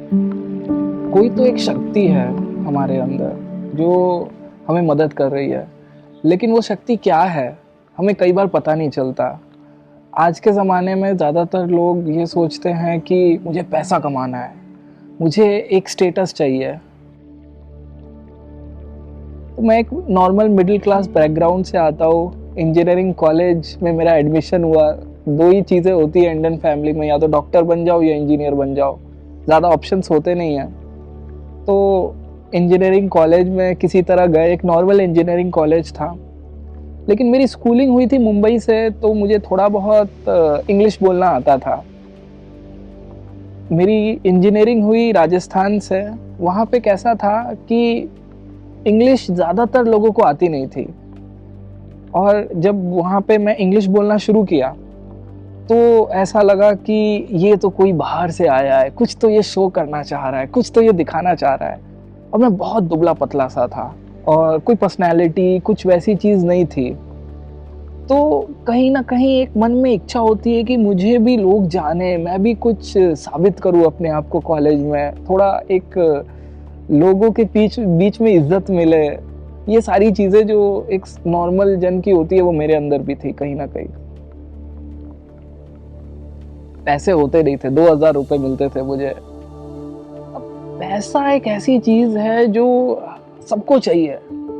कोई तो एक शक्ति है हमारे अंदर जो हमें मदद कर रही है, लेकिन वो शक्ति क्या है हमें कई बार पता नहीं चलता। आज के ज़माने में ज़्यादातर लोग ये सोचते हैं कि मुझे पैसा कमाना है, मुझे एक स्टेटस चाहिए। तो मैं एक नॉर्मल मिडिल क्लास बैकग्राउंड से आता हूँ। इंजीनियरिंग कॉलेज में मेरा एडमिशन हुआ। दो ही चीज़ें होती है इंडियन फैमिली में, या तो डॉक्टर बन जाओ या इंजीनियर बन जाओ, ज़्यादा ऑप्शंस होते नहीं हैं। तो इंजीनियरिंग कॉलेज में किसी तरह गए, एक नॉर्मल इंजीनियरिंग कॉलेज था, लेकिन मेरी स्कूलिंग हुई थी मुंबई से, तो मुझे थोड़ा बहुत इंग्लिश बोलना आता था। मेरी इंजीनियरिंग हुई राजस्थान से। वहाँ पे कैसा था कि इंग्लिश ज़्यादातर लोगों को आती नहीं थी, और जब वहाँ पे मैं इंग्लिश बोलना शुरू किया तो ऐसा लगा कि ये तो कोई बाहर से आया है, कुछ तो ये शो करना चाह रहा है, कुछ तो ये दिखाना चाह रहा है। और मैं बहुत दुबला पतला सा था और कोई पर्सनैलिटी कुछ वैसी चीज़ नहीं थी। तो कहीं ना कहीं एक मन में इच्छा होती है कि मुझे भी लोग जाने, मैं भी कुछ साबित करूं अपने आप को कॉलेज में, थोड़ा एक लोगों के बीच बीच में इज्जत मिले। ये सारी चीज़ें जो एक नॉर्मल जन की होती है वो मेरे अंदर भी थी कहीं ना कहीं। पैसे होते नहीं थे, 2000 रुपये मिलते थे मुझे। अब पैसा एक ऐसी चीज़ है जो सबको चाहिए,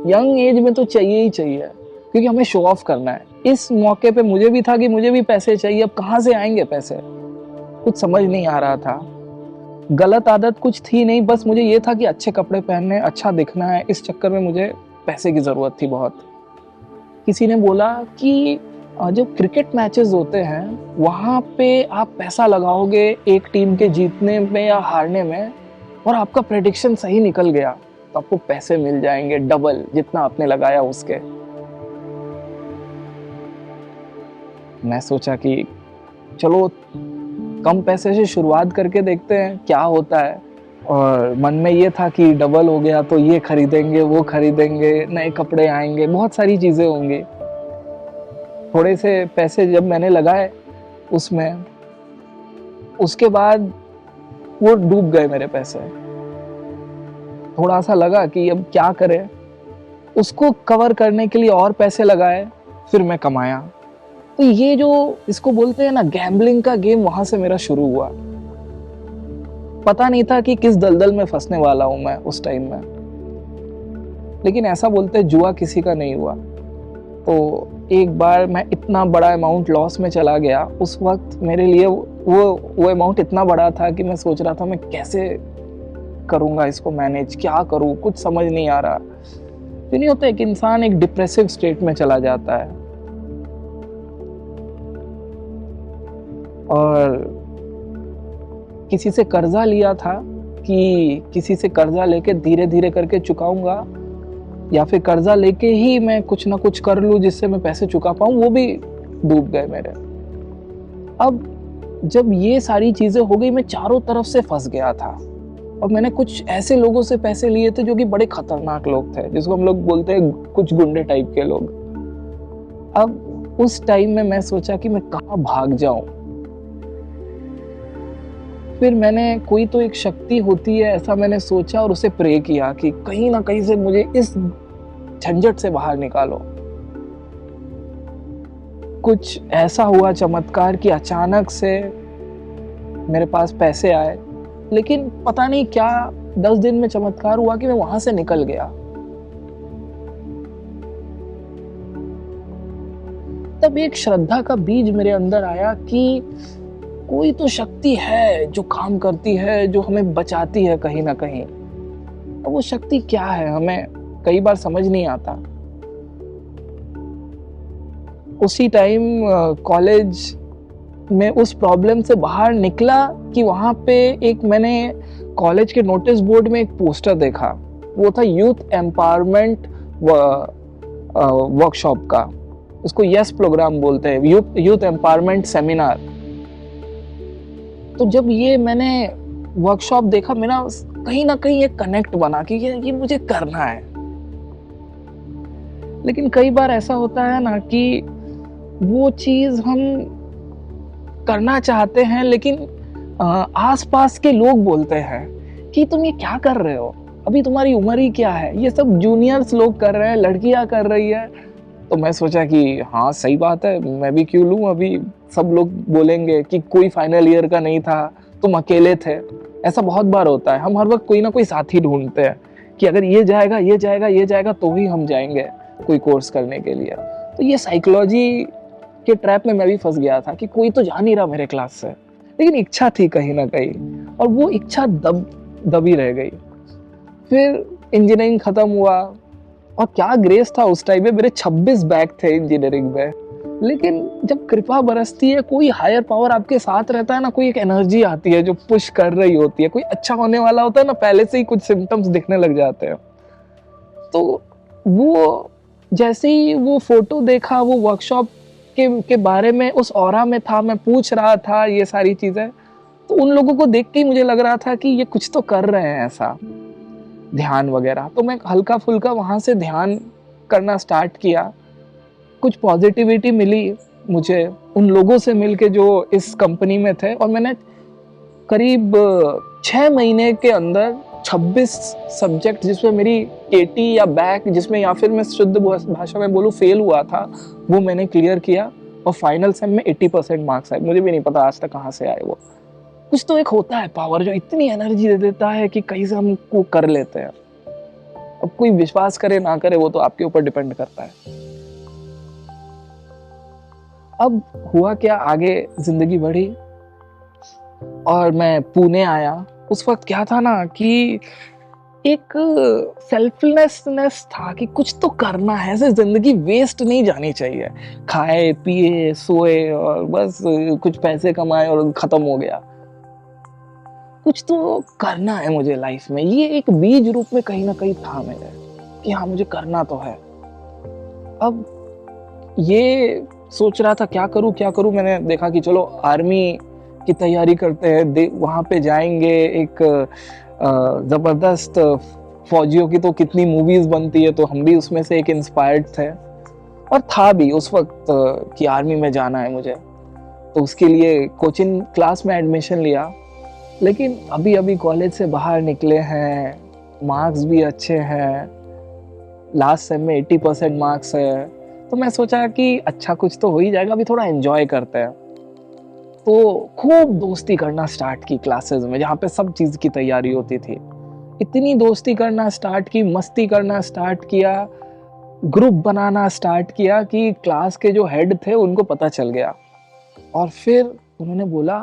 यंग एज में तो चाहिए ही चाहिए, क्योंकि हमें शो ऑफ करना है। इस मौके पे मुझे भी था कि मुझे भी पैसे चाहिए। अब कहाँ से आएंगे पैसे, कुछ समझ नहीं आ रहा था। गलत आदत कुछ थी नहीं, बस मुझे ये था कि अच्छे कपड़े पहनने, अच्छा दिखना है, इस चक्कर में मुझे पैसे की ज़रूरत थी बहुत। किसी ने बोला कि जो क्रिकेट मैचेस होते हैं वहाँ पे आप पैसा लगाओगे एक टीम के जीतने में या हारने में, और आपका प्रेडिक्शन सही निकल गया तो आपको पैसे मिल जाएंगे डबल जितना आपने लगाया उसके। मैं सोचा कि चलो कम पैसे से शुरुआत करके देखते हैं क्या होता है। और मन में ये था कि डबल हो गया तो ये खरीदेंगे, वो खरीदेंगे, नए कपड़े आएंगे, बहुत सारी चीज़ें होंगी। थोड़े से पैसे जब मैंने लगाए उसमें, उसके बाद वो डूब गए मेरे पैसे। थोड़ा सा लगा कि अब क्या करें, उसको कवर करने के लिए और पैसे लगाए, फिर मैं कमाया। तो ये जो इसको बोलते हैं ना गैम्बलिंग का गेम, वहां से मेरा शुरू हुआ। पता नहीं था कि किस दलदल में फंसने वाला हूं मैं उस टाइम में, लेकिन ऐसा बोलते हैं जुआ किसी का नहीं हुआ। तो एक बार मैं इतना बड़ा अमाउंट लॉस में चला गया। उस वक्त मेरे लिए वो अमाउंट इतना बड़ा था कि मैं सोच रहा था मैं कैसे करूँगा इसको मैनेज, क्या करूँ, कुछ समझ नहीं आ रहा। तो नहीं होता एक इंसान एक डिप्रेसिव स्टेट में चला जाता है। और किसी से कर्जा लिया था कि किसी से कर्जा लेके धीरे धीरे करके चुकाऊंगा, या फिर कर्जा लेके ही मैं कुछ ना कुछ कर लूं जिससे मैं पैसे चुका पाऊं, वो भी डूब गए मेरे। अब जब ये सारी चीजें हो गई, मैं चारों तरफ से फंस गया था। और मैंने कुछ ऐसे लोगों से पैसे लिए थे जो कि बड़े खतरनाक लोग थे, जिसको हम लोग बोलते हैं कुछ गुंडे टाइप के लोग। अब उस टाइम में मैं सोचा कि मैं कहाँ भाग जाऊं। फिर मैंने, कोई तो एक शक्ति होती है ऐसा मैंने सोचा, और उसे प्रे किया कि कहीं ना कहीं से मुझे इस झंझट से बाहर निकालो। कुछ ऐसा हुआ चमत्कार कि अचानक से मेरे पास पैसे आए, लेकिन पता नहीं क्या 10 दिन में चमत्कार हुआ कि मैं वहां से निकल गया। तब एक श्रद्धा का बीज मेरे अंदर आया कि कोई तो शक्ति है जो काम करती है, जो हमें बचाती है कहीं ना कहीं। अब वो शक्ति क्या है हमें कई बार समझ नहीं आता। उसी टाइम कॉलेज में उस प्रॉब्लम से बाहर निकला कि वहाँ पे एक मैंने कॉलेज के नोटिस बोर्ड में एक पोस्टर देखा। वो था यूथ एम्पावरमेंट वर्कशॉप का, उसको यस प्रोग्राम बोलते हैं, यूथ एम्पावरमेंट सेमिनार। तो जब ये मैंने वर्कशॉप देखा, मेरा कहीं ना कहीं एक कनेक्ट बना कि ये मुझे करना है। लेकिन कई बार ऐसा होता है ना कि वो चीज़ हम करना चाहते हैं, लेकिन आसपास के लोग बोलते हैं कि तुम ये क्या कर रहे हो, अभी तुम्हारी उम्र ही क्या है, ये सब जूनियर्स लोग कर रहे हैं, लड़कियां कर रही है। तो मैं सोचा कि हाँ सही बात है, मैं भी क्यों लूँ, अभी सब लोग बोलेंगे कि कोई फाइनल ईयर का नहीं था, तुम अकेले थे। ऐसा बहुत बार होता है, हम हर वक्त कोई ना कोई साथी ढूंढते हैं कि अगर ये जाएगा ये जाएगा ये जाएगा तो ही हम जाएंगे कोई कोर्स करने के लिए। तो ये साइकोलॉजी के ट्रैप में मैं भी फंस गया था कि कोई तो जा नहीं रहा मेरे क्लास से, लेकिन इच्छा थी कहीं ना कहीं, और वो इच्छा दबी रह गई। फिर इंजीनियरिंग खत्म हुआ, और क्या ग्रेस था उस टाइम में, मेरे 26 बैक थे इंजीनियरिंग में। लेकिन जब कृपा बरसती है, कोई हायर पावर आपके साथ रहता है ना, कोई एक एनर्जी आती है जो पुश कर रही होती है, कोई अच्छा होने वाला होता है ना, पहले से ही कुछ सिम्टम्स दिखने लग जाते हैं। तो वो जैसे ही वो फोटो देखा, वो वर्कशॉप के बारे में उस ऑरा में था, मैं पूछ रहा था ये सारी चीजें, तो उन लोगों को देख के ही मुझे लग रहा था कि ये कुछ तो कर रहे हैं ऐसा, ध्यान वगैरह। तो मैं हल्का फुल्का वहां से ध्यान करना स्टार्ट किया। कुछ पॉजिटिविटी मिली मुझे उन लोगों से मिलके जो इस कंपनी में थे, और मैंने करीब 6 महीने के अंदर 26 सब्जेक्ट जिसमें मेरी 80 या बैक, जिसमें या फिर मैं शुद्ध भाषा में बोलूँ फेल हुआ था, वो मैंने क्लियर किया। और फाइनल सेम में 80% मार्क्स आए। मुझे भी नहीं पता आज तक कहाँ से आए वो। कुछ तो एक होता है पावर जो इतनी एनर्जी दे देता है कि कहीं से हम वो कर लेते हैं। अब कोई विश्वास करे ना करे वो तो आपके ऊपर डिपेंड करता है। अब हुआ क्या, आगे जिंदगी बढ़ी और मैं पुणे आया। उस वक्त क्या था ना कि एक सेल्फलेसनेस था कि कुछ तो करना है, ऐसे जिंदगी वेस्ट नहीं जानी चाहिए, खाए पिए सोए और बस कुछ पैसे कमाए और खत्म हो गया। कुछ तो करना है मुझे लाइफ में। ये एक बीज रूप में कहीं ना कहीं था मेरे कि हाँ मुझे करना तो है। अब ये सोच रहा था क्या करूं। मैंने देखा कि चलो आर्मी की तैयारी करते हैं, वहां पे जाएंगे। एक जबरदस्त फौजियों की तो कितनी मूवीज बनती है, तो हम भी उसमें से एक इंस्पायर्ड थे, और था भी उस वक्त कि आर्मी में जाना है मुझे। तो उसके लिए कोचिंग क्लास में एडमिशन लिया। लेकिन अभी अभी कॉलेज से बाहर निकले हैं, मार्क्स भी अच्छे हैं, लास्ट सेम में 80% मार्क्स है। तो मैं सोचा कि अच्छा कुछ तो हो ही जाएगा, अभी थोड़ा एंजॉय करते हैं। तो खूब दोस्ती करना स्टार्ट की क्लासेस में, जहाँ पे सब चीज की तैयारी होती थी। इतनी दोस्ती करना स्टार्ट की, मस्ती करना स्टार्ट किया, ग्रुप बनाना स्टार्ट किया कि क्लास के जो हेड थे उनको पता चल गया। और फिर उन्होंने बोला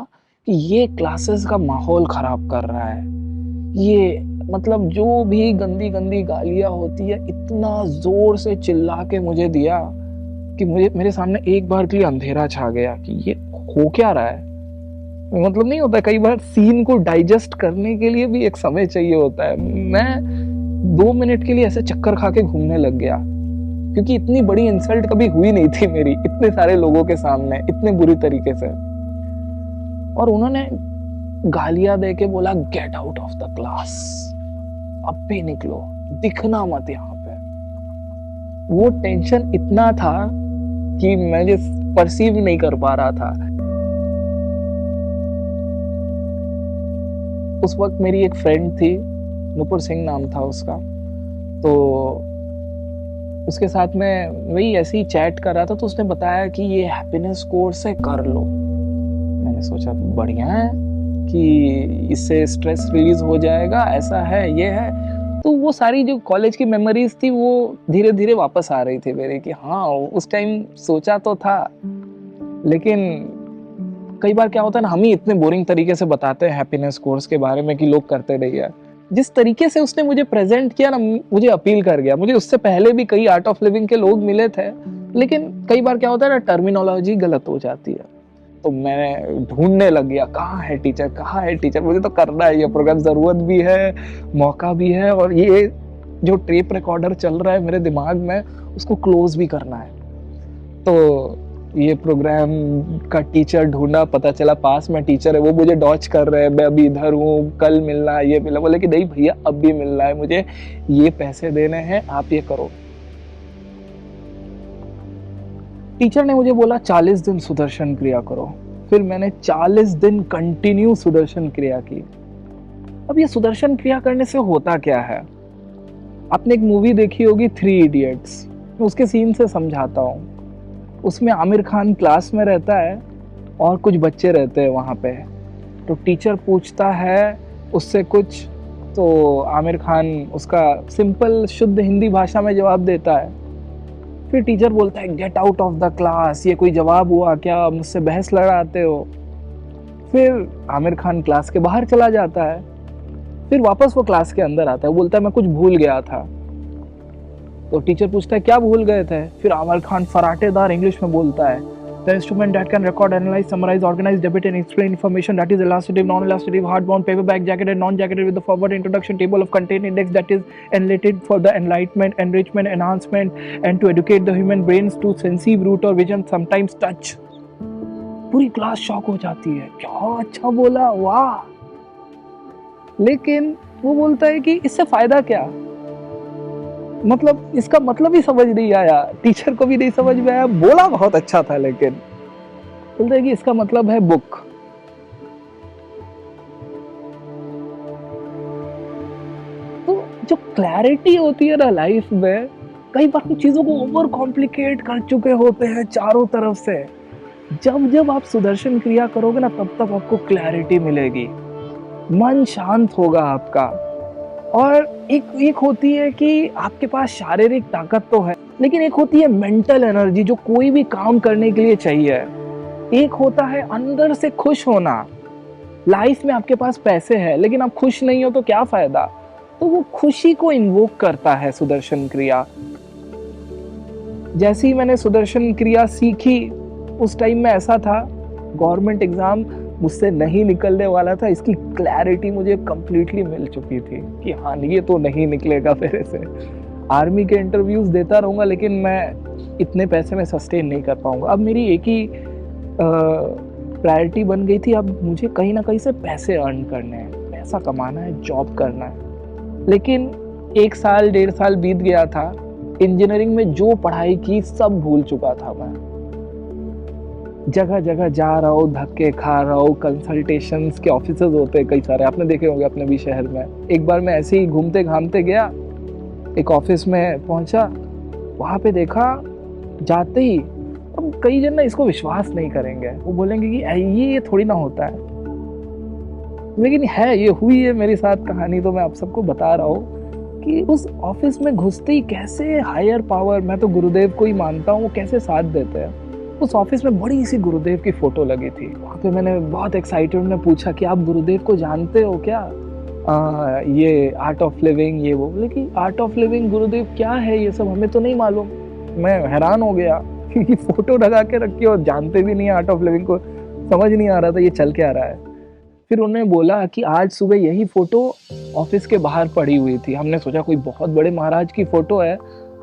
कि ये क्लासेस का माहौल खराब कर रहा है, ये मतलब जो भी गंदी गंदी गालियां होती है इतना जोर से चिल्ला के मुझे दिया कि मेरे सामने एक बार के लिए अंधेरा छा गया कि ये हो क्या रहा है। मतलब नहीं होता, कई बार सीन को डाइजेस्ट करने के लिए भी एक समय चाहिए होता है। मैं 2 मिनट के लिए ऐसे चक्कर खा के घूमने लग गया, क्योंकि इतनी बड़ी इंसल्ट कभी हुई नहीं थी मेरी इतने सारे लोगों के सामने इतने बुरी तरीके से। और उन्होंने गालियां दे के बोला get out of the class, अब भी निकलो, दिखना मत यहाँ पे। वो टेंशन इतना था कि मैं परसीव नहीं कर पा रहा था। उस वक्त मेरी एक फ्रेंड थी, नुपुर सिंह नाम था उसका। तो उसके साथ में वही ऐसे ही चैट कर रहा था, तो उसने बताया कि ये हैप्पीनेस कोर्स है, कर लो। मैंने सोचा बढ़िया है कि इससे स्ट्रेस रिलीज हो जाएगा, ऐसा है ये है। तो वो सारी जो कॉलेज की मेमोरीज थी वो धीरे धीरे वापस आ रही थी मेरे कि हाँ उस टाइम सोचा तो था। लेकिन कई बार क्या होता है ना, हम ही इतने बोरिंग तरीके से बताते हैं हैप्पीनेस कोर्स के बारे में कि लोग करते रहिए। जिस तरीके से उसने मुझे प्रेजेंट किया ना, मुझे अपील कर गया। मुझे उससे पहले भी कई आर्ट ऑफ लिविंग के लोग मिले थे, लेकिन कई बार क्या होता है ना, टर्मिनोलॉजी गलत हो जाती है। तो मैं ढूंढने लग गया कहाँ है टीचर, कहाँ है टीचर, मुझे तो करना है ये प्रोग्राम, जरूरत भी है, मौका भी है, और ये जो टेप रिकॉर्डर चल रहा है मेरे दिमाग में उसको क्लोज भी करना है। तो ये प्रोग्राम का टीचर ढूंढा, पता चला पास में टीचर है, वो मुझे डॉच कर रहे हैं, मैं अभी इधर हूँ, कल मिलना है, ये मिला। बोले कि नहीं भैया अब भी मिलना है मुझे, ये पैसे देने हैं, आप ये करो। टीचर ने मुझे बोला 40 दिन सुदर्शन क्रिया करो। फिर मैंने 40 दिन कंटिन्यू सुदर्शन क्रिया की। अब ये सुदर्शन क्रिया करने से होता क्या है? आपने एक मूवी देखी होगी थ्री इडियट्स, मैं उसके सीन से समझाता हूँ। उसमें आमिर खान क्लास में रहता है और कुछ बच्चे रहते हैं वहाँ पे। तो टीचर पूछता है उससे कुछ, तो आमिर खान उसका सिंपल शुद्ध हिंदी भाषा में जवाब देता है। फिर टीचर बोलता है get out of the class, ये कोई जवाब हुआ क्या, मुझसे बहस लड़ाते हो? फिर आमिर खान क्लास के बाहर चला जाता है। फिर वापस वो क्लास के अंदर आता है, बोलता है मैं कुछ भूल गया था। तो टीचर पूछता है क्या भूल गए थे? फिर आमिर खान फराटेदार इंग्लिश में बोलता है The instrument that can record, analyze, summarize, organize, debit and explain information that is elastic, non-elastic, hardbound, paperback, jacketed, non-jacketed with the forward introduction, table of content index that is enlisted for the enlightenment, enrichment, enhancement and to educate the human brains to sensitive root or vision, sometimes touch. पूरी class shock हो जाती है, क्या अच्छा बोला, वाह। लेकिन वो बोलता है कि इससे फायदा क्या, मतलब इसका मतलब ही समझ नहीं आया, टीचर को भी नहीं समझ में आया, बोला बहुत अच्छा था लेकिन बोलते हैं कि इसका मतलब है बुक। तो जो क्लैरिटी होती है ना लाइफ में, कई बार चीजों को ओवर कॉम्प्लिकेट कर चुके होते हैं चारों तरफ से। जब जब आप सुदर्शन क्रिया करोगे ना, तब तब आपको क्लैरिटी मिलेगी, मन शांत होगा आपका। और एक होती है कि आपके पास शारीरिक ताकत तो है, लेकिन एक होती है मेंटल एनर्जी जो कोई भी काम करने के लिए चाहिए। एक होता है अंदर से खुश होना। लाइफ में आपके पास पैसे हैं लेकिन आप खुश नहीं हो तो क्या फायदा? तो वो खुशी को इन्वोक करता है सुदर्शन क्रिया। जैसे ही मैंने सुदर्शन क्रिया सीखी, उस टाइम में ऐसा था, गवर्नमेंट एग्जाम मुझसे नहीं निकलने वाला था, इसकी क्लैरिटी मुझे कंप्लीटली मिल चुकी थी कि हाँ ये तो नहीं निकलेगा मेरे से। आर्मी के इंटरव्यूज देता रहूँगा लेकिन मैं इतने पैसे में सस्टेन नहीं कर पाऊँगा। अब मेरी एक ही प्रायोरिटी बन गई थी, अब मुझे कहीं ना कहीं से पैसे अर्न करने हैं, पैसा कमाना है, जॉब करना है। लेकिन 1 साल 1.5 साल बीत गया था, इंजीनियरिंग में जो पढ़ाई की सब भूल चुका था मैं। जगह जगह जा रहा हूँ, धक्के खा रहा हूँ, कंसल्टेशंस के ऑफिसेज होते हैं कई सारे, आपने देखे होंगे अपने भी शहर में। एक बार मैं ऐसे ही घूमते घामते गया, एक ऑफिस में पहुंचा, वहाँ पे देखा जाते ही, अब कई जन ना इसको विश्वास नहीं करेंगे, वो बोलेंगे कि ये थोड़ी ना होता है, लेकिन है, ये हुई है मेरे साथ कहानी, तो मैं आप सबको बता रहा हूँ कि उस ऑफिस में घुसते ही कैसे हायर पावर, मैं तो गुरुदेव को ही मानता हूँ, वो कैसे साथ देते हैं। उस ऑफिस में बड़ी सी गुरुदेव की फोटो लगी थी। वहाँ पे मैंने बहुत एक्साइटेड में पूछा कि आप गुरुदेव को जानते हो क्या? ये आर्ट ऑफ लिविंग, ये वो। बोले कि आर्ट ऑफ लिविंग, गुरुदेव क्या है ये सब, हमें तो नहीं मालूम। मैं हैरान हो गया कि फोटो लगा के रखी और जानते भी नहीं आर्ट ऑफ लिविंग को, समझ नहीं आ रहा था ये चल के आ रहा है। फिर उन्होंने बोला कि आज सुबह यही फोटो ऑफिस के बाहर पड़ी हुई थी, हमने सोचा कोई बहुत बड़े महाराज की फोटो है,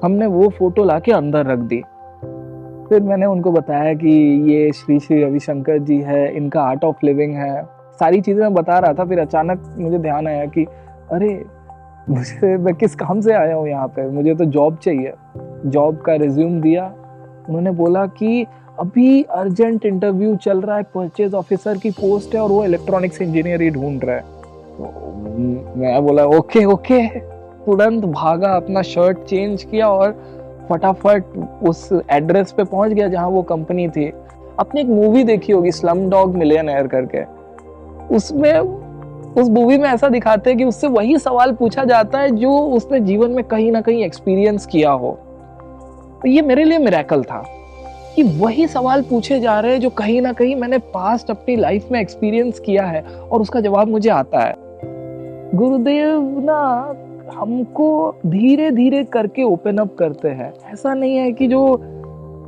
हमने वो फोटो लाके अंदर रख दी। फिर मैंने उनको बताया कि ये श्री श्री रविशंकर जी है, इनका आर्ट ऑफ लिविंग है, सारी चीज़ें मैं बता रहा था। फिर अचानक मुझे ध्यान आया कि अरे मैं किस काम से आया हूँ यहाँ पे, मुझे तो जॉब चाहिए। जॉब का रिज्यूम दिया, उन्होंने बोला कि अभी अर्जेंट इंटरव्यू चल रहा है, परचेज ऑफिसर की पोस्ट है और वो इलेक्ट्रॉनिक्स इंजीनियर ही ढूंढ रहा है। तो मैं बोला ओके ओके, तुरंत भागा, अपना शर्ट चेंज किया और फटाफट उस एड्रेस पे पहुंच गया जहां वो कंपनी थी। आपने एक मूवी देखी होगी स्लम डॉग मिलियनेयर करके, उसमें उस मूवी में ऐसा दिखाते हैं कि उससे वही सवाल पूछा जाता है जो उसने जीवन में कहीं ना कहीं एक्सपीरियंस किया हो। तो ये मेरे लिए मिरेकल था कि वही सवाल पूछे जा रहे हैं जो कहीं ना कहीं मैंने पास्ट अपनी लाइफ में एक्सपीरियंस किया है और उसका जवाब मुझे आता है। गुरुदेव ना हमको धीरे धीरे करके ओपन अप करते हैं। ऐसा नहीं है कि जो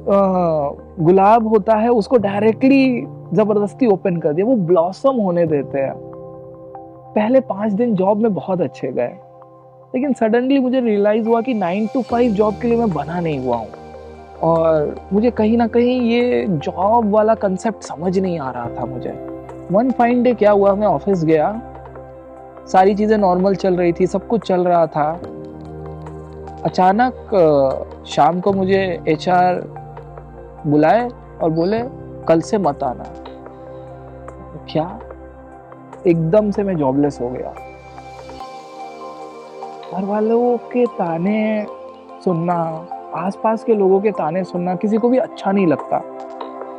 गुलाब होता है उसको डायरेक्टली जबरदस्ती ओपन कर दिया, वो ब्लॉसम होने देते हैं। पहले 5 दिन जॉब में बहुत अच्छे गए, लेकिन सडनली मुझे रियलाइज हुआ कि 9 to 5 जॉब के लिए मैं बना नहीं हुआ हूँ और मुझे कहीं ना कहीं ये जॉब वाला कंसेप्ट समझ नहीं आ रहा था मुझे। वन फाइन डे क्या हुआ, मैं ऑफिस गया, सारी चीज़ें नॉर्मल चल रही थी, सब कुछ चल रहा था। अचानक शाम को मुझे एचआर बुलाए और बोले कल से मत आना। क्या? एकदम से मैं जॉबलेस हो गया। घर वालों के ताने सुनना, आसपास के लोगों के ताने सुनना किसी को भी अच्छा नहीं लगता।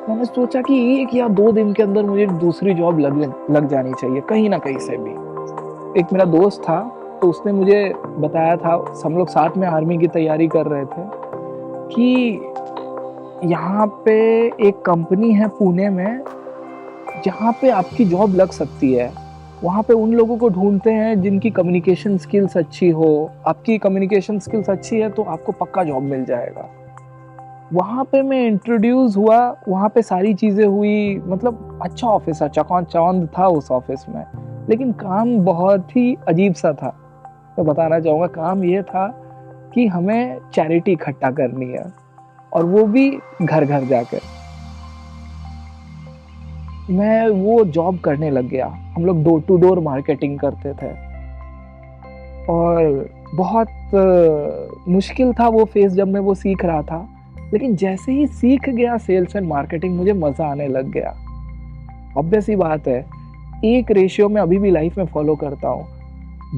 मैंने सोचा कि 1 या 2 दिन के अंदर मुझे दूसरी जॉब लग जानी चाहिए कहीं ना कहीं से भी। एक मेरा दोस्त था, तो उसने मुझे बताया था, हम लोग साथ में आर्मी की तैयारी कर रहे थे, कि यहाँ पे एक कंपनी है पुणे में जहाँ पे आपकी जॉब लग सकती है। वहाँ पे उन लोगों को ढूंढते हैं जिनकी कम्युनिकेशन स्किल्स अच्छी हो। आपकी कम्युनिकेशन स्किल्स अच्छी है तो आपको पक्का जॉब मिल जाएगा। वहाँ पे मैं इंट्रोड्यूस हुआ, वहाँ पे सारी चीज़ें हुई, मतलब अच्छा ऑफिस था, चकाचौंध था उस ऑफिस में, लेकिन काम बहुत ही अजीब सा था। तो बताना चाहूँगा, काम ये था कि हमें चैरिटी इकट्ठा करनी है, और वो भी घर घर जाकर। मैं वो जॉब करने लग गया। हम लोग डोर टू डोर मार्केटिंग करते थे, और बहुत मुश्किल था वो फेज जब मैं वो सीख रहा था। लेकिन जैसे ही सीख गया सेल्स एंड मार्केटिंग, मुझे मज़ा आने लग गया। ऑब्वियस ही बात है, एक रेशियो में अभी भी लाइफ में फॉलो करता हूँ,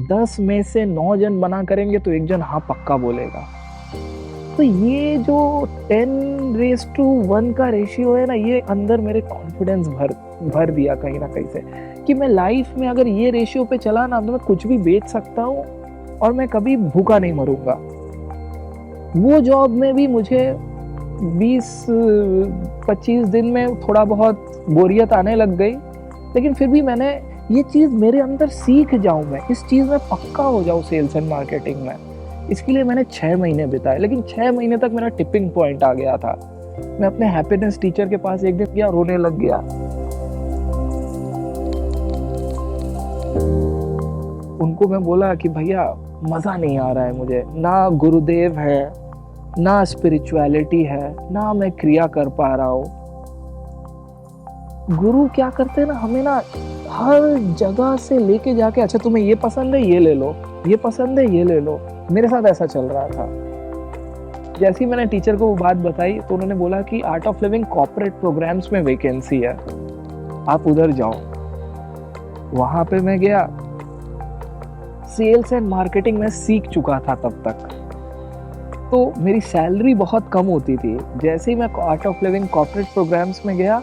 10 में से 9 जन मना करेंगे तो 1 जन हाँ पक्का बोलेगा। तो ये जो 10:1 का रेशियो है ना, ये अंदर मेरे कॉन्फिडेंस भर दिया कहीं ना कहीं से, कि मैं लाइफ में अगर ये रेशियो पे चला ना, तो मैं कुछ भी बेच सकता हूँ और मैं कभी भूखा नहीं मरूंगा। वो जॉब में भी मुझे 20-25 दिन में थोड़ा बहुत बोरियत आने लग गई, लेकिन फिर भी मैंने ये चीज़ मेरे अंदर सीख जाऊँ, मैं इस चीज़ में पक्का हो जाऊँ सेल्स एंड मार्केटिंग में, इसके लिए मैंने 6 महीने बिताए। लेकिन 6 महीने तक मेरा टिपिंग पॉइंट आ गया था। मैं अपने हैप्पीनेस टीचर के पास एक दिन गया, रोने लग गया। उनको मैं बोला कि भैया मज़ा नहीं आ रहा है मुझे, ना गुरुदेव है, ना स्पिरिचुअलिटी है, ना मैं क्रिया कर पा रहा हूँ। गुरु क्या करते हैं ना, हमें ना हर जगह से लेके जाके, अच्छा तुम्हें ये पसंद है ये ले लो, ये पसंद है ये ले लो। मेरे साथ ऐसा चल रहा था। जैसे ही मैंने टीचर को वो बात बताई, तो उन्होंने बोला कि art of living corporate programmes में वैकेंसी है, आप उधर जाओ। वहां पे मैं गया। सेल्स एंड मार्केटिंग में सीख चुका था तब तक, तो मेरी सैलरी बहुत कम होती थी। जैसे ही मैं art of living corporate programmes में गया,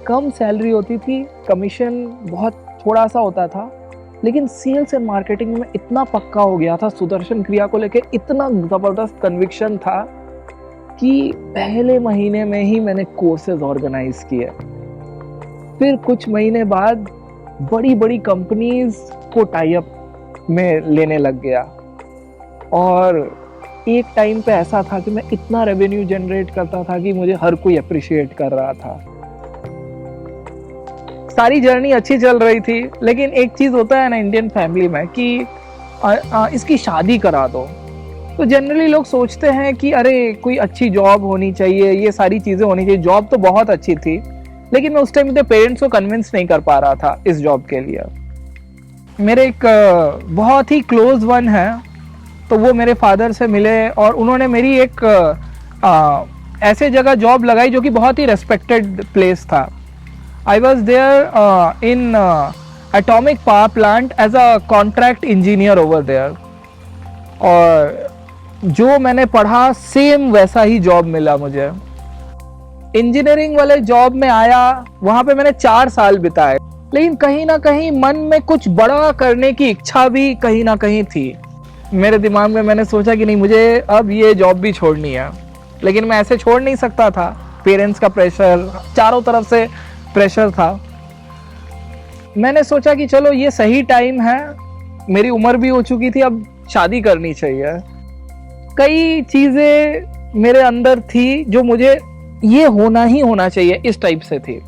कम सैलरी होती थी, कमीशन बहुत थोड़ा सा होता था, लेकिन सेल्स एंड मार्केटिंग में इतना पक्का हो गया था, सुदर्शन क्रिया को लेके इतना ज़बरदस्त कन्विक्शन था कि पहले महीने में ही मैंने कोर्सेज ऑर्गेनाइज किए। फिर कुछ महीने बाद बड़ी बड़ी कंपनीज को टाई अप में लेने लग गया, और एक टाइम पे ऐसा था कि मैं इतना रेवेन्यू जनरेट करता था कि मुझे हर कोई अप्रिशिएट कर रहा था। सारी जर्नी अच्छी चल रही थी, लेकिन एक चीज़ होता है ना इंडियन फैमिली में कि इसकी शादी करा दो। तो जनरली लोग सोचते हैं कि अरे कोई अच्छी जॉब होनी चाहिए, ये सारी चीज़ें होनी चाहिए। जॉब तो बहुत अच्छी थी, लेकिन मैं उस टाइम पे पेरेंट्स को कन्विंस नहीं कर पा रहा था इस जॉब के लिए। मेरे एक बहुत ही क्लोज वन है, तो वो मेरे फादर से मिले, और उन्होंने मेरी एक ऐसे जगह जॉब लगाई जो कि बहुत ही रेस्पेक्टेड प्लेस था। I was there in atomic power plant as a contract engineer over there, और जो मैंने पढ़ा सेम वैसा ही जॉब मिला मुझे। इंजीनियरिंग वाले जॉब में आया, वहाँ पे मैंने 4 साल बिताए, लेकिन कहीं ना कहीं मन में कुछ बड़ा करने की इच्छा भी कहीं ना कहीं थी मेरे दिमाग में। मैंने सोचा कि नहीं, मुझे अब ये जॉब भी छोड़नी है, लेकिन मैं ऐसे छोड़ नहीं सकता था। पेरेंट्स का प्रेशर, चारों तरफ से प्रेशर था। मैंने सोचा कि चलो ये सही टाइम है, मेरी उम्र भी हो चुकी थी, अब शादी करनी चाहिए। कई चीज़ें मेरे अंदर थी जो मुझे ये होना ही होना चाहिए इस टाइप से थी।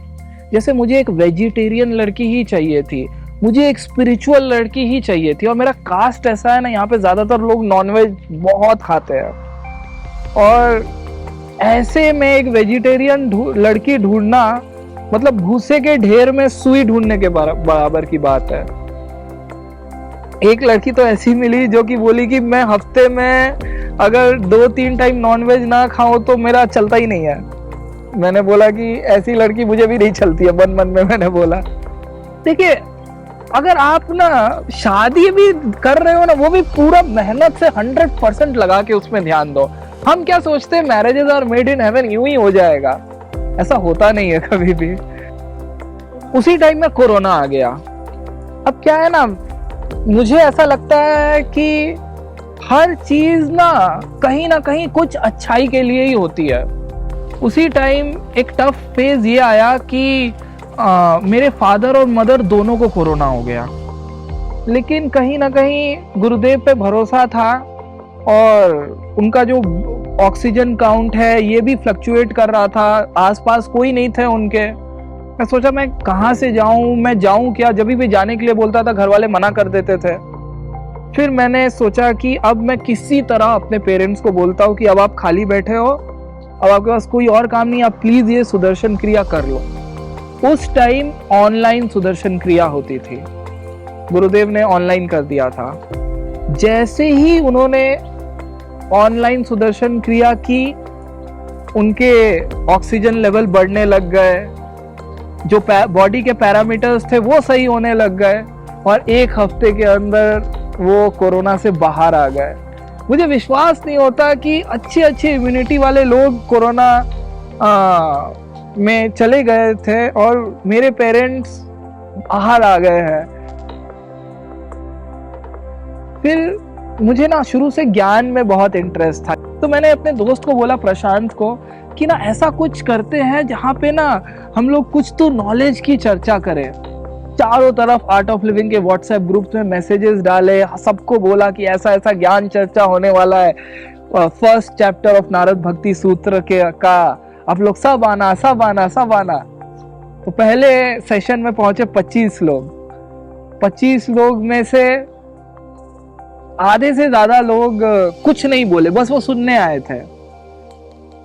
जैसे मुझे एक वेजिटेरियन लड़की ही चाहिए थी, मुझे एक स्पिरिचुअल लड़की ही चाहिए थी, और मेरा कास्ट ऐसा है ना, यहाँ पे ज़्यादातर लोग नॉनवेज बहुत खाते हैं, और ऐसे में एक वेजिटेरियन लड़की ढूंढना मतलब भूसे के ढेर में सुई ढूंढने के बराबर की बात है। एक लड़की तो ऐसी मिली जो कि बोली कि मैं हफ्ते में अगर 2-3 टाइम नॉनवेज ना खाऊं तो मेरा चलता ही नहीं है। मैंने बोला कि ऐसी लड़की मुझे भी नहीं चलती है, मन मन में मैंने बोला। देखिए, अगर आप ना शादी भी कर रहे हो ना, वो भी पूरा मेहनत से 100% लगा के उसमें ध्यान दो। हम क्या सोचते हैं marriages are made in heaven, यूं ही हो जाएगा, ऐसा होता नहीं है कभी भी। उसी टाइम में कोरोना आ गया। अब क्या है ना, मुझे ऐसा लगता है कि हर चीज ना कहीं कुछ अच्छाई के लिए ही होती है। उसी टाइम एक टफ फेज ये आया कि मेरे फादर और मदर दोनों को कोरोना हो गया, लेकिन कहीं ना कहीं गुरुदेव पे भरोसा था और उनका जो ऑक्सीजन काउंट है ये भी फ्लक्चुएट कर रहा था, आसपास कोई नहीं थे उनके। मैं सोचा मैं कहाँ से जाऊं, मैं जाऊं क्या, जब भी जाने के लिए बोलता था घर वाले मना कर देते थे। फिर मैंने सोचा कि अब मैं किसी तरह अपने पेरेंट्स को बोलता हूँ कि अब आप खाली बैठे हो, अब आपके पास कोई और काम नहीं, आप प्लीज ये सुदर्शन क्रिया कर लो। उस टाइम ऑनलाइन सुदर्शन क्रिया होती थी, गुरुदेव ने ऑनलाइन कर दिया था। जैसे ही उन्होंने ऑनलाइन सुदर्शन क्रिया की, उनके ऑक्सीजन लेवल बढ़ने लग गए, जो बॉडी के पैरामीटर्स थे वो सही होने लग गए और एक हफ्ते के अंदर वो कोरोना से बाहर आ गए। मुझे विश्वास नहीं होता कि अच्छी इम्यूनिटी वाले लोग कोरोना में चले गए थे और मेरे पेरेंट्स बाहर आ गए हैं। फिर मुझे ना शुरू से ज्ञान में बहुत इंटरेस्ट था, तो मैंने अपने दोस्त को बोला, प्रशांत को, कि ना ऐसा कुछ करते हैं जहाँ पे ना हम लोग कुछ तो नॉलेज की चर्चा करें। चारों तरफ आर्ट ऑफ लिविंग के व्हाट्सएप ग्रुप्स में मैसेजेस डाले, सबको बोला कि ऐसा ऐसा ज्ञान चर्चा होने वाला है, फर्स्ट चैप्टर ऑफ नारद भक्ति सूत्र का आप लोग सब आना। तो पहले सेशन में पहुंचे 25 लोग। 25 लोग में से आधे से ज्यादा लोग कुछ नहीं बोले, बस वो सुनने आए थे,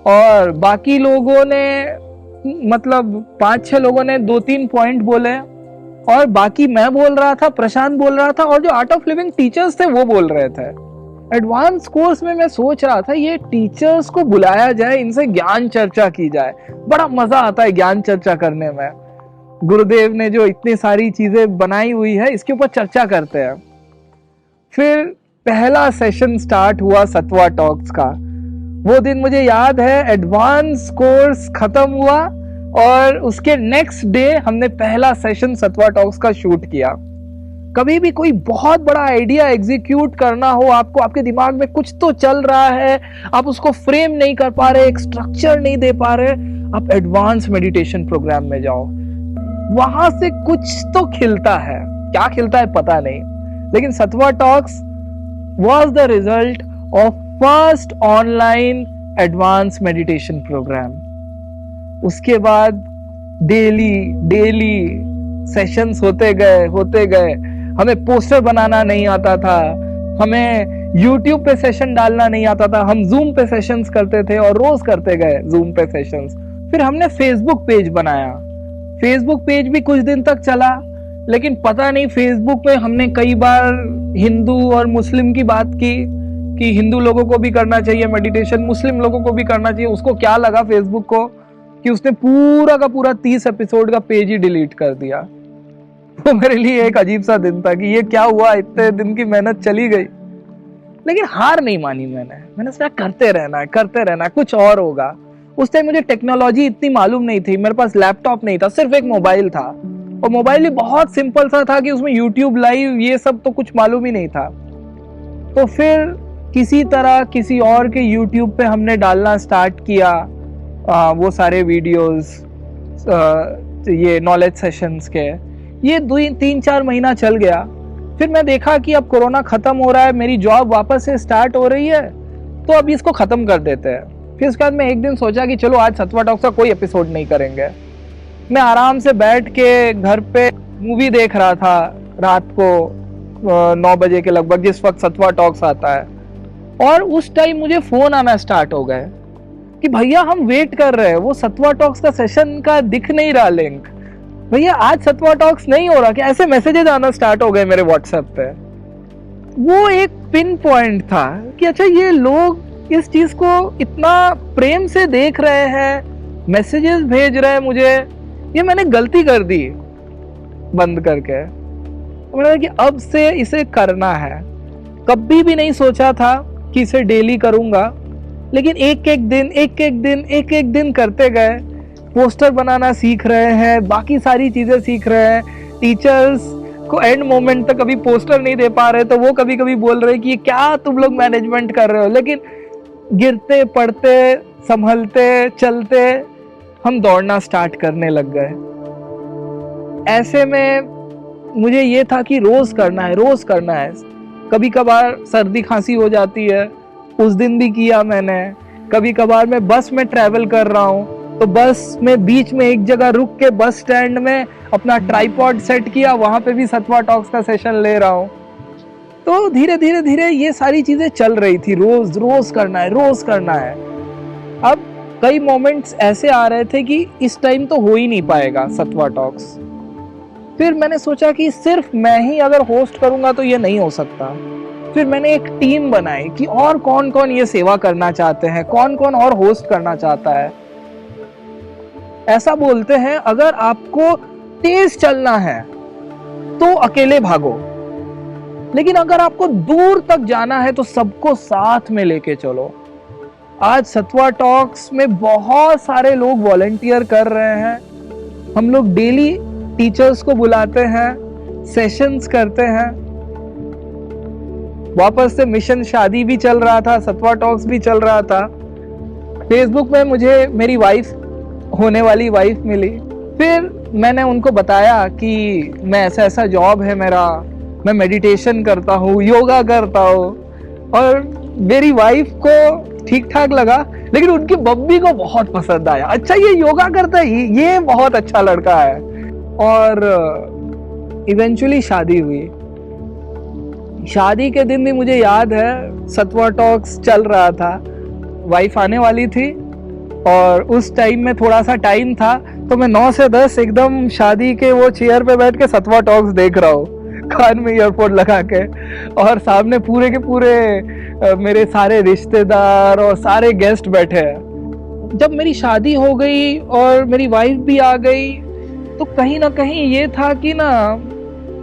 और बाकी लोगों ने मतलब 5-6 लोगों ने 2-3 पॉइंट बोले, और बाकी मैं बोल रहा था, प्रशांत बोल रहा था, और जो आर्ट ऑफ लिविंग टीचर्स थे वो बोल रहे थे। एडवांस कोर्स में मैं सोच रहा था ये टीचर्स को बुलाया जाए, इनसे ज्ञान चर्चा की जाए, बड़ा मजा आता है ज्ञान चर्चा करने में। गुरुदेव ने जो इतनी सारी चीजें बनाई हुई है, इसके ऊपर चर्चा करते हैं। फिर पहला सेशन स्टार्ट हुआ सत्वा टॉक्स का। वो दिन मुझे याद है, एडवांस कोर्स खत्म हुआ और उसके नेक्स्ट डे हमने पहला सेशन सत्वा टॉक्स का शूट किया। कभी भी कोई बहुत बड़ा आइडिया एग्जीक्यूट करना हो, आपको आपके दिमाग में कुछ तो चल रहा है, आप उसको फ्रेम नहीं कर पा रहे, एक स्ट्रक्चर नहीं दे पा रहे, आप एडवांस मेडिटेशन प्रोग्राम में जाओ, वहां से कुछ तो खिलता है। क्या खिलता है पता नहीं, लेकिन सत्वा talks was the result of first online advanced meditation program। उसके बाद डेली सेशंस होते गए। हमें पोस्टर बनाना नहीं आता था, हमें YouTube पे सेशन डालना नहीं आता था, हम Zoom पे सेशंस करते थे और रोज करते गए Zoom पे सेशंस। फिर हमने Facebook पेज बनाया। Facebook पेज भी कुछ दिन तक चला, लेकिन पता नहीं फेसबुक पे हमने कई बार हिंदू और मुस्लिम की बात की कि हिंदू लोगों को भी करना चाहिए मेडिटेशन, मुस्लिम लोगों को भी करना चाहिए। उसको क्या लगा फेसबुक को कि उसने पूरा का पूरा 30 एपिसोड का पेज ही डिलीट कर दिया। वो मेरे लिए एक अजीब सा दिन था कि ये क्या हुआ, इतने दिन की मेहनत चली गई। लेकिन हार नहीं मानी मैंने सोचा करते रहना, कुछ और होगा। उस टाइम मुझे टेक्नोलॉजी इतनी मालूम नहीं थी, मेरे पास लैपटॉप नहीं था, सिर्फ एक मोबाइल था, और मोबाइल भी बहुत सिंपल सा था कि उसमें यूट्यूब लाइव ये सब तो कुछ मालूम ही नहीं था। तो फिर किसी तरह किसी और के यूट्यूब पे हमने डालना स्टार्ट किया वो सारे वीडियोस, ये नॉलेज सेशंस के। ये 2-3-4 महीना चल गया। फिर मैं देखा कि अब कोरोना खत्म हो रहा है, मेरी जॉब वापस से स्टार्ट हो रही है, तो अब इसको खत्म कर देते हैं। फिर उसके बाद मैं एक दिन सोचा कि चलो आज सत्वा टॉक्स का कोई एपिसोड नहीं करेंगे। मैं आराम से बैठ के घर पे मूवी देख रहा था रात को 9 बजे के लगभग, जिस वक्त सत्वा टॉक्स आता है, और उस टाइम मुझे फोन आना स्टार्ट हो गए कि भैया हम वेट कर रहे हैं, वो सत्वा टॉक्स का सेशन का दिख नहीं रहा लिंक, भैया आज सत्वा टॉक्स नहीं हो रहा, कि ऐसे मैसेजेस आना स्टार्ट हो गए मेरे व्हाट्सएप पे। वो एक पिन पॉइंट था कि अच्छा ये लोग इस चीज को इतना प्रेम से देख रहे हैं, मैसेजेस भेज रहे हैं मुझे, ये मैंने गलती कर दी बंद करके। तो मैंने कहा कि अब से इसे करना है। कभी भी नहीं सोचा था कि इसे डेली करूँगा, लेकिन एक एक दिन करते गए। पोस्टर बनाना सीख रहे हैं, बाकी सारी चीज़ें सीख रहे हैं। टीचर्स को एंड मोमेंट तक कभी पोस्टर नहीं दे पा रहे, तो वो कभी कभी बोल रहे कि क्या तुम लोग मैनेजमेंट कर रहे हो। लेकिन गिरते पड़ते संभलते चलते हम दौड़ना स्टार्ट करने लग गए। ऐसे में मुझे ये था कि रोज़ करना है। कभी कभार सर्दी खांसी हो जाती है, उस दिन भी किया मैंने। कभी कभार मैं बस में ट्रैवल कर रहा हूँ, तो बस में बीच में एक जगह रुक के बस स्टैंड में अपना ट्राइपॉड सेट किया, वहाँ पे भी सत्वा टॉक्स का सेशन ले रहा हूँ। तो धीरे धीरे ये सारी चीज़ें चल रही थी। रोज़ करना है। अब कई मोमेंट्स ऐसे आ रहे थे कि इस टाइम तो हो ही नहीं पाएगा सत्वा टॉक्स। फिर मैंने सोचा कि सिर्फ मैं ही अगर होस्ट करूँगा तो ये नहीं हो सकता। फिर मैंने एक टीम बनाई कि और कौन कौन ये सेवा करना चाहते हैं, कौन कौन और होस्ट करना चाहता है। ऐसा बोलते हैं, अगर आपको तेज चलना है तो अकेले भागो, लेकिन अगर आपको दूर तक जाना है तो सबको साथ में लेके चलो। आज सत्वा टॉक्स में बहुत सारे लोग वॉलंटियर कर रहे हैं। हम लोग डेली टीचर्स को बुलाते हैं, सेशंस करते हैं। वापस से मिशन शादी भी चल रहा था, सत्वा टॉक्स भी चल रहा था। फेसबुक में मुझे मेरी होने वाली वाइफ मिली। फिर मैंने उनको बताया कि मैं ऐसा जॉब है मेरा, मैं मेडिटेशन करता हूँ, योगा करता हूँ। और मेरी वाइफ को ठीक ठाक लगा, लेकिन उनकी बब्बी को बहुत पसंद आया। अच्छा, ये योगा करता है, ये बहुत अच्छा लड़का है। और इवेंचुअली शादी हुई। शादी के दिन भी मुझे याद है, सत्वा टॉक्स चल रहा था, वाइफ आने वाली थी और उस टाइम में थोड़ा सा टाइम था, तो मैं 9 से 10 एकदम शादी के वो चेयर पे बैठ के सत्वा टॉक्स देख रहा हूँ, कान में ईयरफोन लगा के। और सामने पूरे के पूरे मेरे सारे रिश्तेदार और सारे गेस्ट बैठे हैं। जब मेरी शादी हो गई और मेरी वाइफ भी आ गई, तो कहीं ना कहीं ये था कि ना,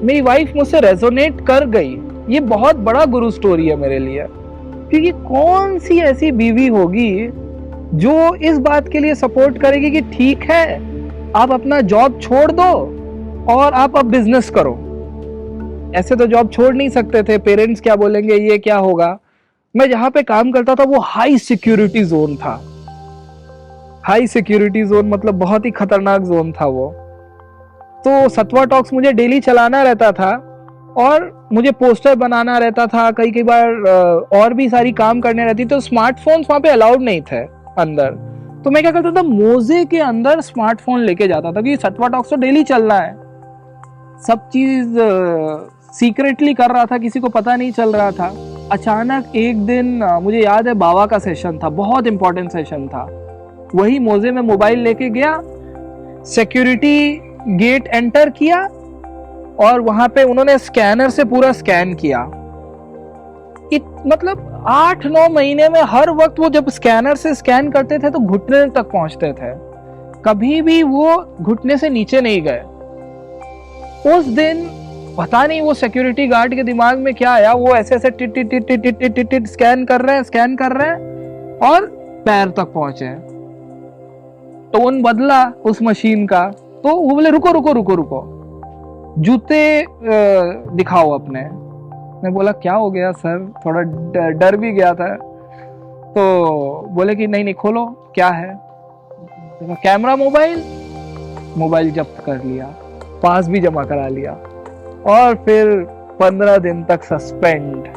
मेरी वाइफ मुझसे रेजोनेट कर गई। ये बहुत बड़ा गुरु स्टोरी है मेरे लिए, क्योंकि कौन सी ऐसी बीवी होगी जो इस बात के लिए सपोर्ट करेगी कि ठीक है, आप अपना जॉब छोड़ दो और आप अब बिजनेस करो। ऐसे तो जॉब छोड़ नहीं सकते थे, पेरेंट्स क्या बोलेंगे, ये क्या होगा। मैं जहां पे काम करता था वो हाई सिक्योरिटी जोन था। हाई सिक्योरिटी जोन मतलब बहुत ही खतरनाक जोन था वो। तो सत्वा टॉक्स मुझे डेली चलाना रहता था और मुझे पोस्टर बनाना रहता था। कई बार और भी सारी काम करने रहती, तो स्मार्टफोन्स वहां पे अलाउड नहीं थे अंदर। तो मैं क्या करता था, मोजे के अंदर स्मार्टफोन लेके जाता था, क्योंकि सत्वा टॉक्स तो डेली चलना है। सब चीज सीक्रेटली कर रहा था, किसी को पता नहीं चल रहा था। अचानक एक दिन मुझे याद है, बाबा का सेशन था, बहुत इंपॉर्टेंट सेशन था। वही मोजे में मोबाइल लेके गया, सिक्योरिटी गेट एंटर किया और वहां पे उन्होंने स्कैनर से पूरा स्कैन किया। मतलब 8-9 महीने में हर वक्त वो जब स्कैनर से स्कैन करते थे तो घुटने तक पहुंचते थे, कभी भी वो घुटने से नीचे नहीं गए। उस दिन पता नहीं वो सिक्योरिटी गार्ड के दिमाग में क्या आया, वो ऐसे tit tit tit tit tit tit tit scan कर रहे हैं और पैर तक पहुंचे। टोन बदला उस मशीन का, तो वो बोले रुको, जूते दिखाओ अपने। मैं बोला क्या हो गया सर, थोड़ा डर भी गया था। तो बोले कि नहीं खोलो, क्या है। कैमरा, मोबाइल जब्त कर लिया, पास भी जमा करा लिया और फिर 15 दिन तक सस्पेंड।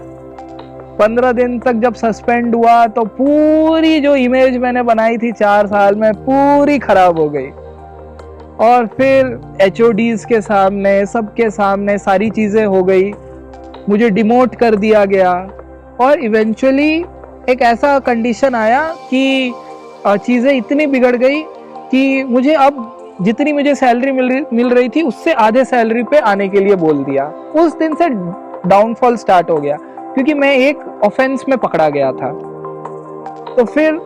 15 दिन तक जब सस्पेंड हुआ तो पूरी जो इमेज मैंने बनाई थी 4 साल में, पूरी खराब हो गई। और फिर HODs के सामने, सबके सामने सारी चीजें हो गई, मुझे डिमोट कर दिया गया। और इवेंचुअली एक ऐसा कंडीशन आया कि चीजें इतनी बिगड़ गई कि मुझे अब जितनी मुझे सैलरी मिल रही थी उससे आधे सैलरी पे आने के लिए बोल दिया। उस दिन से डाउनफॉल स्टार्ट हो गया, क्योंकि मैं एक ऑफेंस में पकड़ा गया था। तो फिर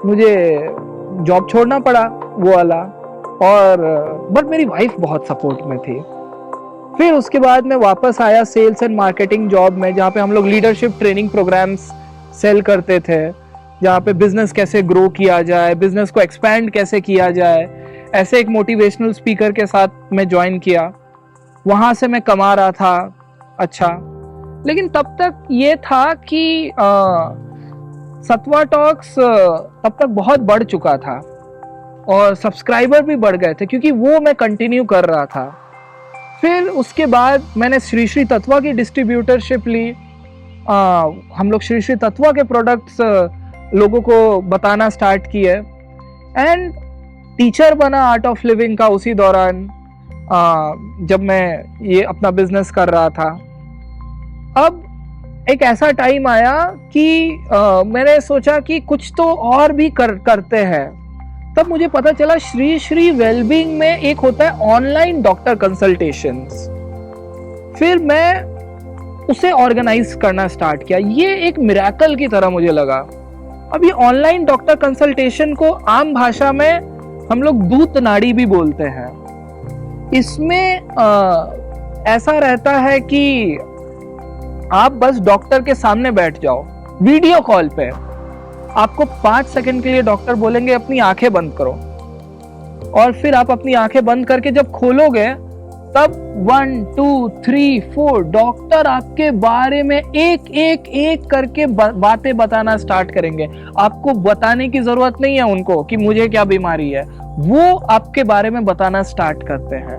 मुझे जॉब छोड़ना पड़ा वो वाला। और बट मेरी वाइफ बहुत सपोर्ट में थी। फिर उसके बाद मैं वापस आया सेल्स एंड मार्केटिंग जॉब में, जहाँ पे हम लोग लीडरशिप ट्रेनिंग प्रोग्राम्स सेल करते थे, जहाँ पे बिजनेस कैसे ग्रो किया जाए, बिजनेस को एक्सपैंड कैसे किया जाए, ऐसे एक मोटिवेशनल स्पीकर के साथ मैं ज्वाइन किया। वहाँ से मैं कमा रहा था अच्छा, लेकिन तब तक ये था कि सत्वा टॉक्स तब तक बहुत बढ़ चुका था और सब्सक्राइबर भी बढ़ गए थे, क्योंकि वो मैं कंटिन्यू कर रहा था। फिर उसके बाद मैंने श्री श्री तत्वा की डिस्ट्रीब्यूटरशिप ली। हम लोग श्री श्री तत्वा के प्रोडक्ट्स लोगों को बताना स्टार्ट किए एंड टीचर बना आर्ट ऑफ लिविंग का उसी दौरान, जब मैं ये अपना बिजनेस कर रहा था। अब एक ऐसा टाइम आया कि मैंने सोचा कि कुछ तो और भी करते हैं। तब मुझे पता चला श्री श्री वेलबींग में एक होता है ऑनलाइन डॉक्टर कंसल्टेशंस। फिर मैं उसे ऑर्गेनाइज करना स्टार्ट किया। ये एक मिरेकल की तरह मुझे लगा। अब ये ऑनलाइन डॉक्टर कंसल्टेशन को आम भाषा में हम लोग दूत नाड़ी भी बोलते हैं। इसमें ऐसा रहता है कि आप बस डॉक्टर के सामने बैठ जाओ वीडियो कॉल पे, आपको 5 सेकंड के लिए डॉक्टर बोलेंगे अपनी आंखें बंद करो, और फिर आप अपनी आंखें बंद करके जब खोलोगे तब 1 2 3 4 डॉक्टर आपके बारे में एक करके बातें बताना स्टार्ट करेंगे। आपको बताने की जरूरत नहीं है उनको कि मुझे क्या बीमारी है, वो आपके बारे में बताना स्टार्ट करते हैं।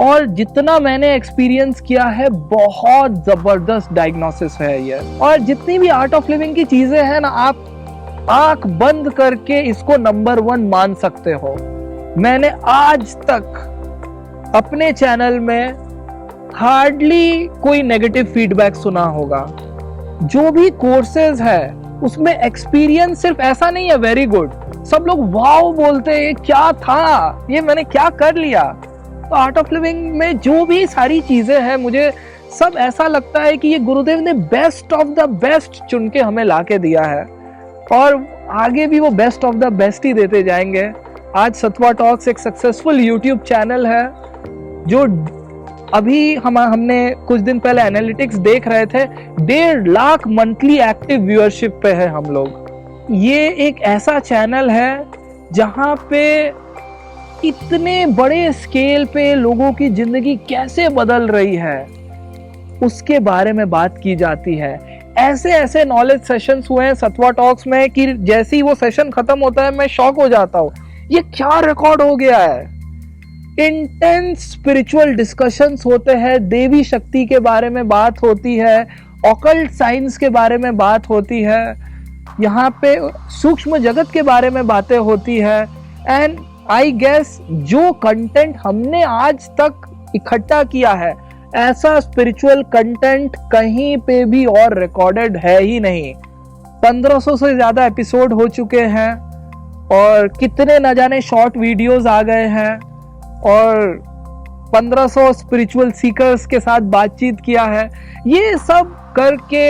और जितना मैंने एक्सपीरियंस किया है, बहुत जबरदस्त डायग्नोसिस है ये। और जितनी भी आर्ट ऑफ लिविंग की चीजें हैं ना, आप आंख बंद करके इसको नंबर 1 मान सकते हो। मैंने आज तक अपने चैनल में हार्डली कोई नेगेटिव फीडबैक सुना होगा। जो भी कोर्सेज है उसमें एक्सपीरियंस सिर्फ ऐसा नहीं है वेरी गुड, सब लोग वाओ बोलते हैं, क्या था ये, मैंने क्या कर लिया। तो आर्ट ऑफ लिविंग में जो भी सारी चीजें हैं, मुझे सब ऐसा लगता है कि ये गुरुदेव ने बेस्ट ऑफ द बेस्ट चुन के हमें लाके दिया है, और आगे भी वो बेस्ट ऑफ द बेस्ट ही देते जाएंगे। आज सत्वा टॉक्स एक सक्सेसफुल यूट्यूब चैनल है, जो अभी हमने कुछ दिन पहले एनालिटिक्स देख रहे थे, 1.5 लाख मंथली एक्टिव व्यूअरशिप पे है हम लोग। ये एक ऐसा चैनल है जहां पे इतने बड़े स्केल पे लोगों की जिंदगी कैसे बदल रही है उसके बारे में बात की जाती है। ऐसे ऐसे नॉलेज सेशंस हुए हैं सत्वा टॉक्स में कि जैसे ही वो सेशन खत्म होता है मैं शॉक हो जाता हूँ, ये क्या रिकॉर्ड हो गया है। इंटेंस स्पिरिचुअल डिस्कशंस होते हैं, देवी शक्ति के बारे में बात होती है, ऑकल्ट साइंस के बारे में बात होती है, यहाँ पे सूक्ष्म जगत के बारे में बातें होती है। एंड आई गेस जो कंटेंट हमने आज तक इकट्ठा किया है, ऐसा स्पिरिचुअल कंटेंट कहीं पे भी और रिकॉर्डेड है ही नहीं। 1500 से ज्यादा एपिसोड हो चुके हैं और कितने न जाने शॉर्ट वीडियोस आ गए हैं, और 1500 स्पिरिचुअल सीकर्स के साथ बातचीत किया है। ये सब करके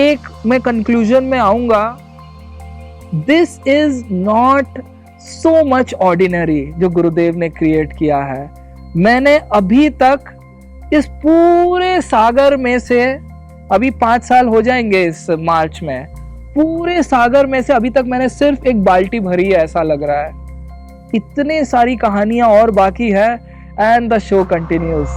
एक मैं कंक्लूजन में आऊंगा, this is not so much ordinary जो गुरुदेव ने क्रिएट किया है। मैंने अभी तक इस पूरे सागर में से, अभी 5 साल हो जाएंगे इस मार्च में, पूरे सागर में से अभी तक मैंने सिर्फ एक बाल्टी भरी है ऐसा लग रहा है। इतने सारी कहानियां और बाकी है, एंड द शो कंटिन्यूज।